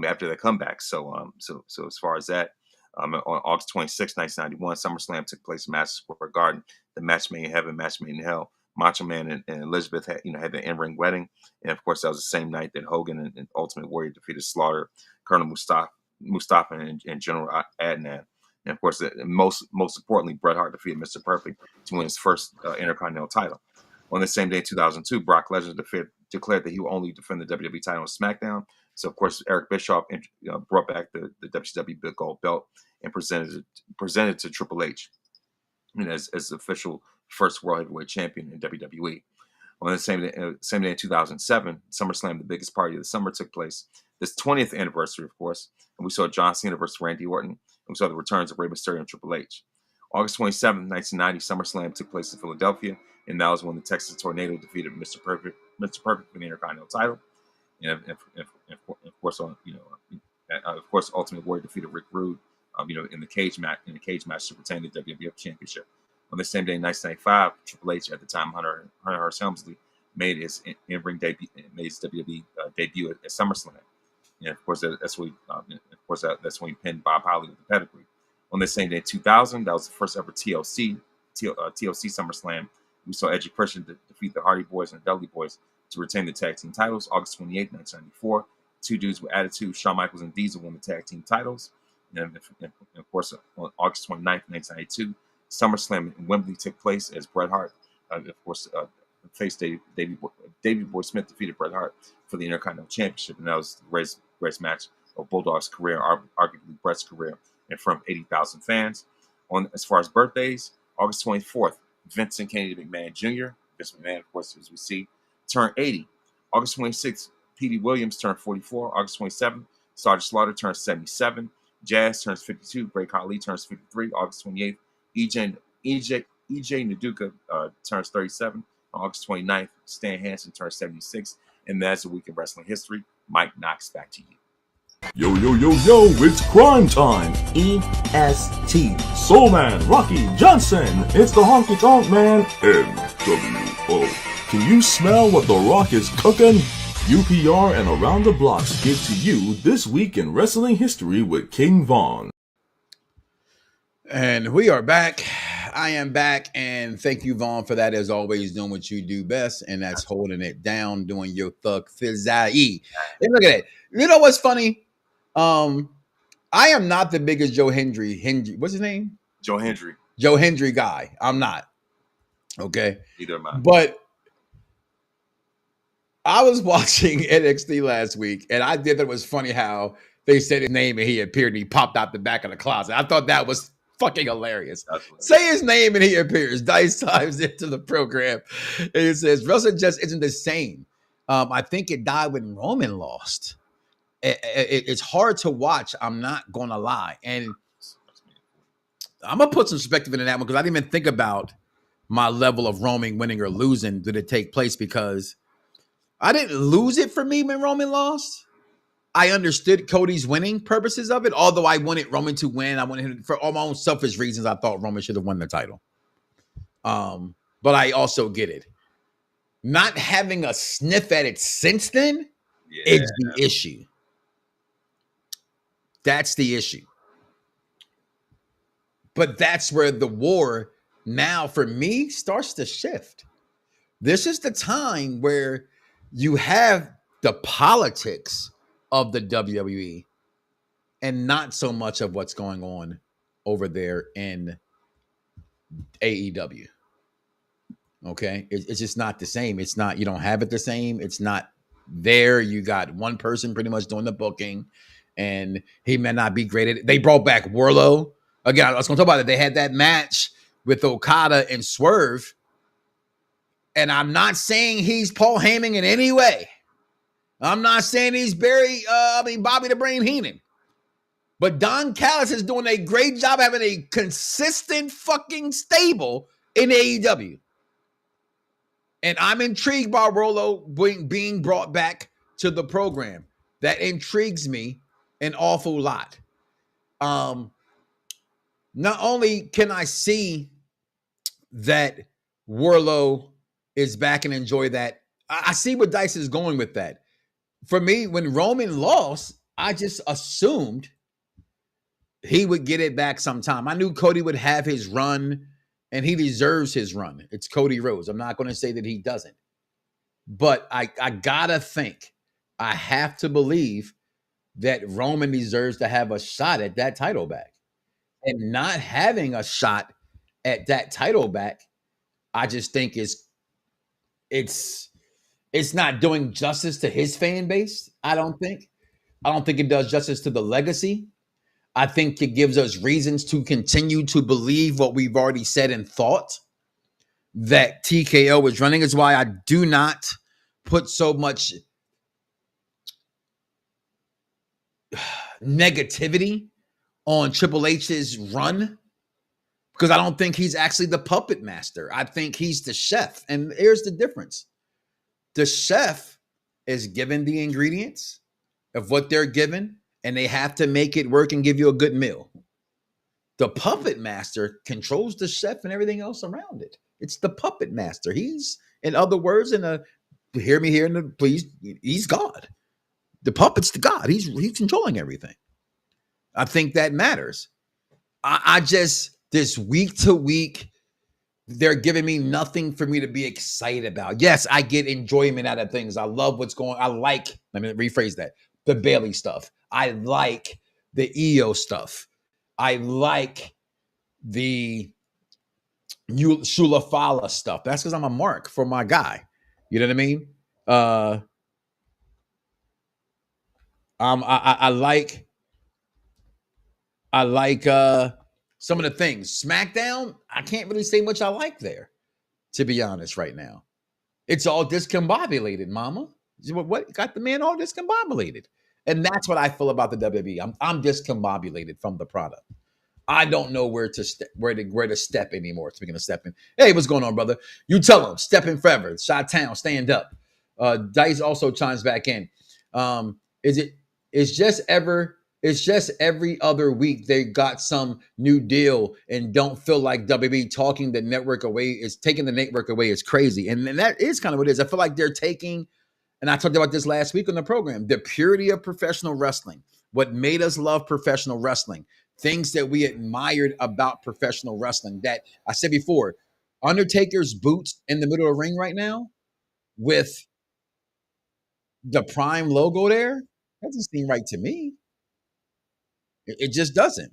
after the comeback. So as far as that, on August 26, 1991, SummerSlam took place in Madison Square Garden. The match made in heaven, match made in hell. Macho Man and Elizabeth had the in-ring wedding, and of course that was the same night that Hogan and Ultimate Warrior defeated Slaughter, Colonel Mustafa and General Adnan. And of course, most importantly, Bret Hart defeated Mr. Perfect to win his first Intercontinental title. On the same day in 2002, Brock Lesnar declared that he will only defend the WWE title on SmackDown. So, of course, Eric Bischoff brought back the WCW Big Gold Belt and presented to Triple H, as the official first World Heavyweight Champion in WWE. On the same day in 2007, SummerSlam, the biggest party of the summer, took place. This 20th anniversary, of course, and we saw John Cena versus Randy Orton, and we saw the returns of Rey Mysterio and Triple H. August 27, 1990, SummerSlam took place in Philadelphia, and that was when the Texas Tornado defeated Mr. Perfect for the Intercontinental title. And of course, Ultimate Warrior defeated Rick Rude, in the cage match to retain the WWF Championship. On the same day in 1995, Triple H, at the time Hunter Hearst Helmsley, made his in-ring debut, his WWE debut at SummerSlam. And of course, that's when he pinned Bob Holly with the pedigree. On the same day in 2000, that was the first ever TLC SummerSlam. We saw Edge and Christian defeat the Hardy Boys and the Dudley Boys to retain the tag team titles. August 28, 1994, two dudes with attitude, Shawn Michaels and Diesel, won the tag team titles. And of course, on August 29, 1992, SummerSlam in Wembley took place as Bret Hart, faced Davey Boy Smith defeated Bret Hart for the Intercontinental Championship, and that was the greatest match of Bulldog's career, arguably Bret's career, in front of 80,000 fans. As far as birthdays, August 24th, Vincent Kennedy McMahon Jr., Vince McMahon, of course, as we see, turned 80. August 26th, Petey Williams turned 44. August 27th, Sergeant Slaughter turns 77. Jazz turns 52. Great Khali turns 53. August 28th, EJ Nduka turns 37. On August 29th, Stan Hansen turns 76. And that's a week in wrestling history. Mike Knoxxx, back to you. Yo, it's crime time. EST. Soul Man, Rocky Johnson. It's the Honky Tonk Man, NWO. Can you smell what The Rock is cooking? UPR and Around the Blocks give to you This Week in Wrestling History with King Von. And we are back. I am back, and thank you, Vaughn, for that, as always, doing what you do best, and that's holding it down, doing your thug fizzai. And look at it. You know what's funny? I am not the biggest Joe Hendry. What's his name? Joe Hendry. Joe Hendry guy. I'm not. Okay. Neither am I. But I was watching NXT last week, and I did that. It was funny how they said his name and he appeared and he popped out the back of the closet. I thought that was fucking hilarious. Say his name and he appears. Dice times into the program. And it says, wrestling just isn't the same. I think it died when Roman lost. It's hard to watch. I'm not going to lie. And I'm going to put some perspective into that one because I didn't even think about my level of Roman winning or losing. Did it take place? Because I didn't lose it for me when Roman lost. I understood Cody's winning purposes of it, although I wanted Roman to win. I wanted him, for all my own selfish reasons, I thought Roman should have won the title. But I also get it. Not having a sniff at it since then is the issue. That's the issue. But that's where the war now, for me, starts to shift. This is the time where you have the politics of the WWE and not so much of what's going on over there in AEW. Okay. It's just not the same. It's not, you don't have it the same. It's not there. You got one person pretty much doing the booking and he may not be great at it. They brought back Wardlow. Again, I was going to talk about it. They had that match with Okada and Swerve. And I'm not saying he's Paul Heyman in any way. I'm not saying he's Bobby the Brain Heenan. But Don Callis is doing a great job having a consistent fucking stable in AEW. And I'm intrigued by Rollo being brought back to the program. That intrigues me an awful lot. Not only can I see that Wardlow is back and enjoy that, I see what Dice is going with that. For me, when Roman lost, I just assumed he would get it back sometime. I knew Cody would have his run and he deserves his run. It's Cody Rhodes. I'm not going to say that he doesn't. But I gotta think, I have to believe that Roman deserves to have a shot at that title back. And not having a shot at that title back, I just think it's not doing justice to his fan base. I don't think it does justice to the legacy. I think it gives us reasons to continue to believe what we've already said and thought, that TKO is running. Is why I do not put so much negativity on Triple H's run, because I don't think he's actually the puppet master. I think he's the chef. And here's the difference. The chef is given the ingredients of what they're given, and they have to make it work and give you a good meal. The puppet master controls the chef and everything else around it. It's the puppet master. He's, in other words, hear me here, please, he's God. The puppet's the God. He's controlling everything. I think that matters. I just, this week to week, they're giving me nothing for me to be excited about. Yes, I get enjoyment out of things. I love what's going on. I like, let me rephrase that, the Bailey stuff. I like the EO stuff. I like the Shula Fala stuff. That's because I'm a mark for my guy. You know what I mean? I like some of the things. SmackDown, I can't really say much I like there, to be honest, right now. It's all discombobulated, mama. What got the man all discombobulated? And that's what I feel about the WWE. I'm discombobulated from the product. I don't know where to step anymore. Speaking of stepping, hey, what's going on, broting? You tell them, stepping forever. Shot Town, stand up. Dice also chimes back in. It's just every other week they got some new deal and don't feel like WWE taking the network away is crazy. And that is kind of what it is. I feel like they're taking, and I talked about this last week on the program, the purity of professional wrestling, what made us love professional wrestling, things that we admired about professional wrestling that I said before, Undertaker's boots in the middle of the ring right now with the Prime logo there, that doesn't seem right to me. It just doesn't.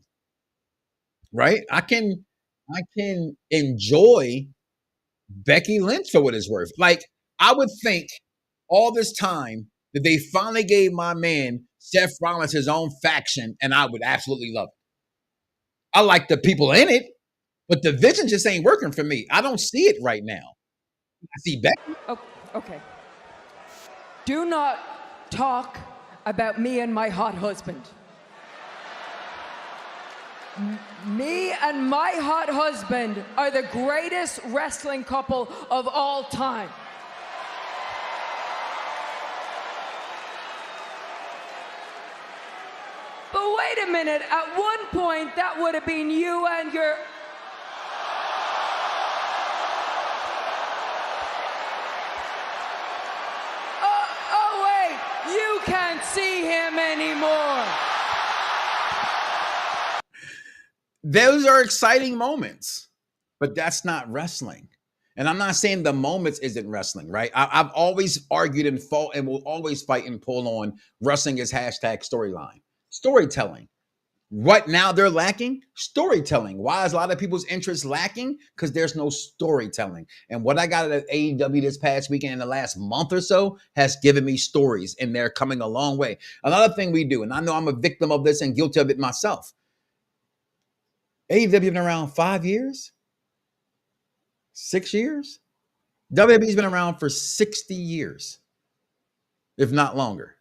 Right? I can enjoy Becky Lynch for what it's worth. Like, I would think all this time that they finally gave my man Seth Rollins his own faction, and I would absolutely love it. I like the people in it, but the vision just ain't working for me. I don't see it right now. I see Becky. Oh, okay. Do not talk about me and my hot husband. Me and my hot husband are the greatest wrestling couple of all time. But wait a minute, at one point that would have been you and your... Oh wait, you can't see him anymore. Those are exciting moments, but that's not wrestling. And I'm not saying the moments isn't wrestling, right? I've always argued and fought and will always fight and pull on wrestling is hashtag storyline. Storytelling. What now they're lacking? Storytelling. Why is a lot of people's interest lacking? Because there's no storytelling. And what I got at AEW this past weekend in the last month or so has given me stories, and they're coming a long way. Another thing we do, and I know I'm a victim of this and guilty of it myself. AEW been around 5 years? 6 years? WWE's been around for 60 years, if not longer.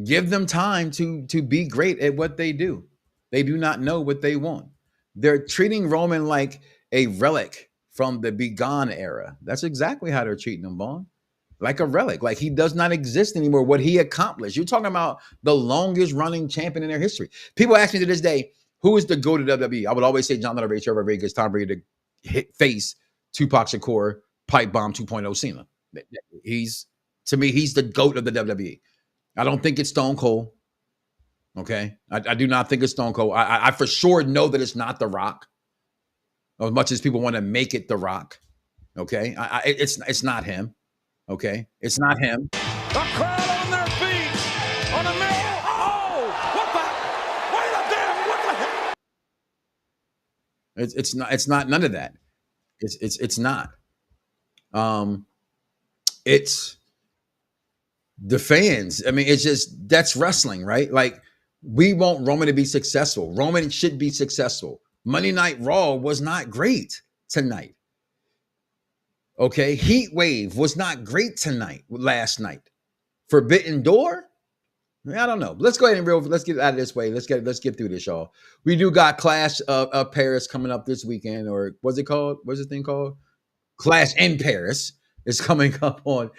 Give them time to be great at what they do. They do not know what they want. They're treating Roman like a relic from the Begone era. That's exactly how they're treating him, Vaughn. Like a relic, like he does not exist anymore. What he accomplished. You're talking about the longest running champion in their history. People ask me to this day, who is the GOAT of WWE? I would always say John Ray, Trevor Vegas, Tom Brady to hit face Tupac Shakur, Pipe Bomb 2.0 Cena. To me, he's the GOAT of the WWE. I don't think it's Stone Cold. Okay. I do not think it's Stone Cold. I for sure know that it's not The Rock. as much as people want to make it The Rock. Okay, it's not him. Okay, it's not him. The crowd on their feet on a minute. Oh, what the? Wait a damn! What the hell? It's not none of that. It's not. It's the fans. I mean, it's just that's wrestling, right? Like we want Roman to be successful. Roman should be successful. Monday Night Raw was not great tonight. Okay, Heat Wave was not great last night. Forbidden Door, I don't know. Let's go ahead and let's get out of this way. Let's get through this, y'all. We do got Clash of Paris coming up this weekend, or what's it called? What's the thing called? Clash in Paris is coming up on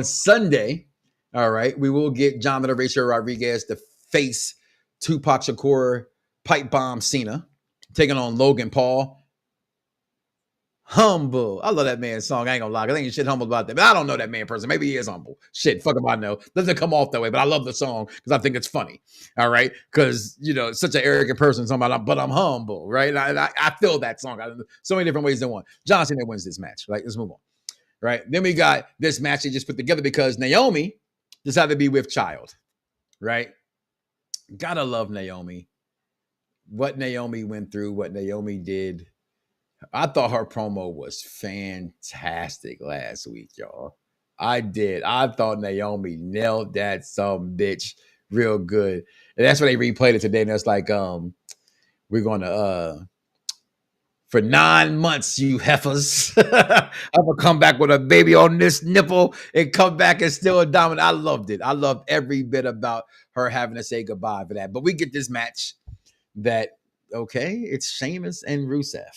Sunday. All right, we will get Jonathan Horatio Rodriguez to face Tupac Shakur Pipe Bomb Cena, taking on Logan Paul. Humble. I love that man's song. I ain't gonna lie. I ain't shit humble about that. But I don't know that man person. Maybe he is humble. Shit, fuck him, I know. Doesn't come off that way, but I love the song because I think it's funny. All right. Because, such an arrogant person, but I'm humble, right? I feel that song. So many different ways than one. John Cena wins this match. Right? Let's move on. Right. Then we got this match they just put together because Naomi decided to be with child. Right. Gotta love Naomi. What Naomi went through, what Naomi did. I thought her promo was fantastic last week, y'all. I did. I thought Naomi nailed that some bitch real good. And that's when they replayed it today. And it's like, we're going to, for 9 months, you heifers, I'm going to come back with a baby on this nipple and come back and still dominate. I loved it. I loved every bit about her having to say goodbye for that. But we get this match that, okay, it's Sheamus and Rusev.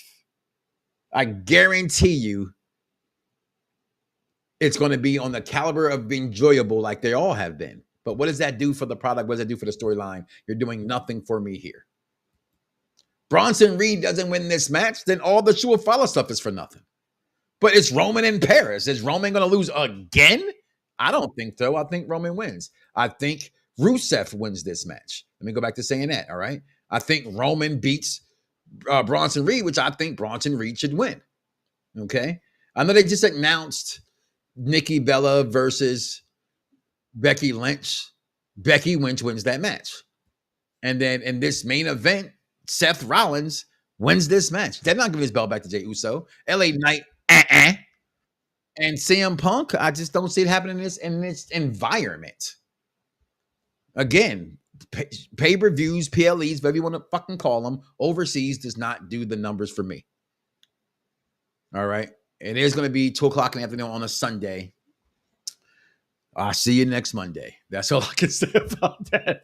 I guarantee you it's going to be on the caliber of being enjoyable like they all have been. But what does that do for the product? What does that do for the storyline? You're doing nothing for me here. Bronson Reed doesn't win this match, then all the Shua Fala stuff is for nothing. But it's Roman in Paris. Is Roman going to lose again? I don't think so. I think Roman wins. I think Rusev wins this match. Let me go back to saying that, all right? I think Roman beats Bronson Reed, which I think Bronson Reed should win. Okay. I know they just announced Nikki Bella versus Becky Lynch. Becky Lynch wins that match. And then in this main event, Seth Rollins wins this match. They're not giving his belt back to Jey Uso. LA Knight, And CM Punk, I just don't see it happening in this environment. Again, pay-per-views, PLEs, whatever you want to fucking call them, overseas does not do the numbers for me. All right. It is going to be 2 o'clock in the afternoon on a Sunday. I'll see you next Monday. That's all I can say about that.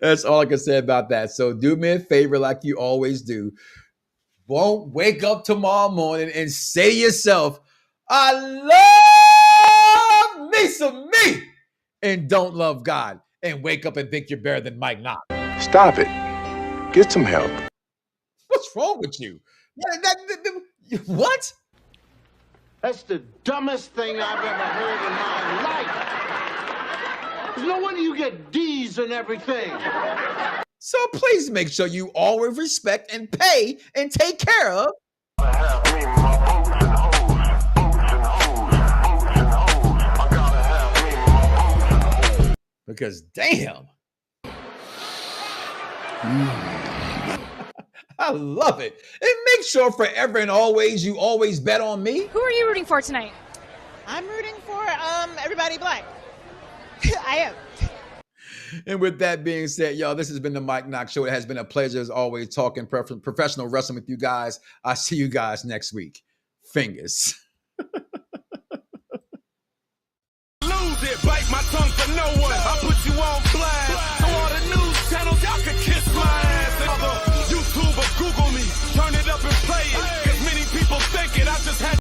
That's all I can say about that. So do me a favor like you always do. Won't wake up tomorrow morning and say to yourself, I love me some me. And don't love God and wake up and think you're better than Mike Knoxxx. Stop it. Get some help. What's wrong with you? What? That's the dumbest thing I've ever heard in my life. There's no wonder you get D's and everything. So please make sure you always respect and pay and take care of. Because damn. I love it. And make sure forever and always you always bet on me. Who are you rooting for tonight? I'm rooting for everybody black. I am. And with that being said, y'all, this has been the Mike Knoxxx Show. It has been a pleasure as always talking professional wrestling with you guys. I'll see you guys next week. Fingers. Lose it, bite my tongue for no one. I put you on